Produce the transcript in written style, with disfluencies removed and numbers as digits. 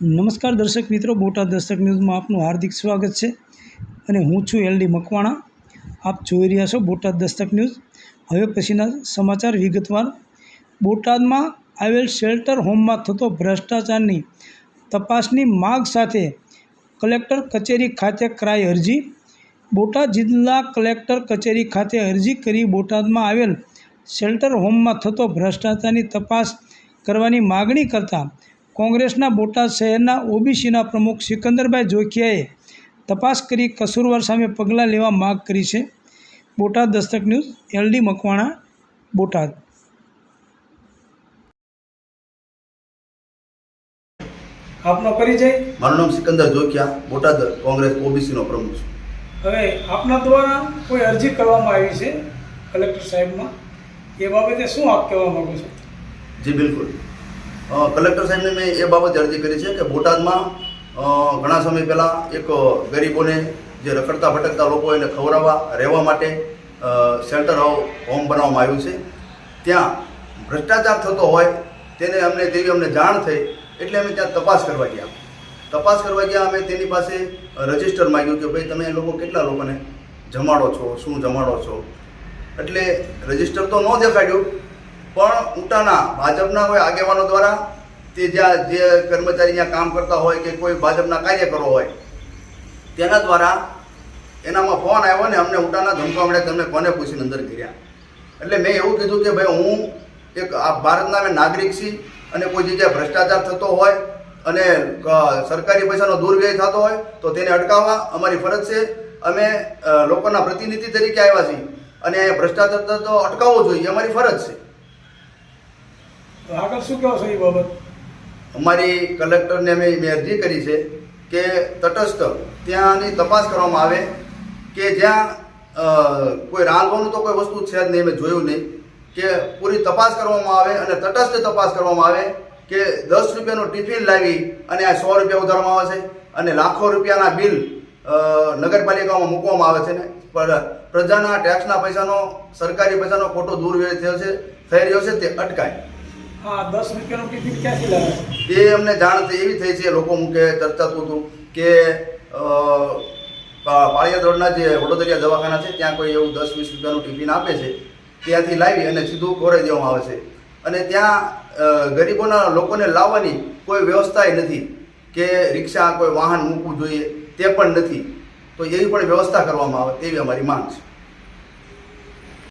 નમસ્કાર દર્શક મિત્રો, બોટાદ દસ્તક ન્યૂઝમાં આપનું હાર્દિક સ્વાગત છે અને હું છું એલડી મકવાણા. આપ જોઈ રહ્યા છો બોટાદ દસ્તક ન્યૂઝ. હવે પછીના સમાચાર વિગતવાર. બોટાદમાં આવેલ શેલ્ટર હોમમાં થતો ભ્રષ્ટાચારની તપાસની માગ સાથે કલેક્ટર કચેરી ખાતે કરાઈ અરજી. બોટાદ જિલ્લા કલેક્ટર કચેરી ખાતે અરજી કરી બોટાદમાં આવેલ શેલ્ટર હોમમાં થતો ભ્રષ્ટાચારની તપાસ કરવાની માગણી કરતા કોંગ્રેસના બોટાદ શહેરના ઓબીસીના પ્રમુખ સિકંદરભાઈ જોખિયાએ તપાસ કરી કસૂરવાર સામે પગલાં લેવા માગ કરી છે. Botad Dastak news, L D Makwana, Botad. આપનો પરિચય? મારું નામ સિકંદર જોખિયા, બોટાદ કોંગ્રેસ ઓબીસીનો પ્રમુખ છું. હવે આપના દ્વારા કોઈ અરજી કરવામાં આવી છે કલેક્ટર સાહેબમાં, એ બાબતે શું આપ કહેવા માગો છો? જી બિલકુલ. કલેક્ટર સાહેબને મેં એ બાબતે અરજી કરી છે કે બોટાદમાં ઘણા સમય પહેલાં એક ગરીબોને, જે રખડતા ભટકતા લોકો એને ખવડાવવા રહેવા માટે શેલ્ટર હોમ બનાવવામાં આવ્યું છે. ત્યાં ભ્રષ્ટાચાર થતો હોય તેવી અમને જાણ થઈ, એટલે અમે ત્યાં તપાસ કરવા ગયા. અમે તેની પાસે રજિસ્ટર માંગ્યું કે ભાઈ તમે લોકો કેટલા લોકોને જમાડો છો, શું જમાડો છો. એટલે રજિસ્ટર તો ન દેખાડ્યું, પણ ઊંટાના ભાજપના કોઈ આગેવાનો દ્વારા તે જ્યાં જે કર્મચારી ત્યાં કામ કરતા હોય કે કોઈ ભાજપના કાર્યકરો હોય તેના દ્વારા એનામાં ફોન આવ્યો ને અમને ઊંટાના ધમકા મળે તમને કોને પૂછીને અંદર કર્યા. એટલે મેં એવું કીધું કે ભાઈ હું એક આ ભારતના અમે નાગરિક છીએ અને કોઈ જગ્યાએ ભ્રષ્ટાચાર થતો હોય અને સરકારી પૈસાનો દુર્વ્યય થતો હોય તો તેને અટકાવવા અમારી ફરજ છે. અમે લોકોના પ્રતિનિધિ તરીકે આવ્યા છીએ અને ભ્રષ્ટાચાર થતો અટકાવવો જોઈએ, અમારી ફરજ છે. આગળ શું કહો છો એ બાબત? અમારી કલેક્ટરને મેં અરજી કરી છે કે તટસ્થ ત્યાંની તપાસ કરવામાં આવે કે જ્યાં કોઈ રાંધવાનું તો કોઈ વસ્તુ છે જ નહીં, મેં જોયું નહીં, કે પૂરી તપાસ કરવામાં આવે અને તટસ્થ તપાસ કરવામાં આવે કે 10 રૂપિયાનું ટિફિન લાવી અને આ 100 રૂપિયા ઉધારવામાં આવે છે અને લાખો રૂપિયાના બિલ નગરપાલિકામાં મૂકવામાં આવે છે ને પ્રજાના ટેક્સના પૈસાનો, સરકારી પૈસાનો ખોટો દુર્વ્યય થઈ રહ્યો છે તે અટકાય. હા, 10 રૂપિયાનું ટિફિન ક્યાંથી લાવે? એ અમને જાણ એવી થઈ છે, લોકો મુકે ચર્ચાતું હતું કે પાળિયાદ રોડના જે વડોદરિયા દવાખાના છે ત્યાં કોઈ એવું 10-20 રૂપિયાનું ટિફિન આપે છે, ત્યાંથી લાવી અને સીધું ખોરાઈ દેવામાં આવે છે. અને ત્યાં ગરીબોના લોકોને લાવવાની કોઈ વ્યવસ્થા નથી કે રિક્ષા કોઈ વાહન મૂકવું જોઈએ તે પણ નથી. તો એવી પણ વ્યવસ્થા કરવામાં આવે તેવી અમારી માંગ છે.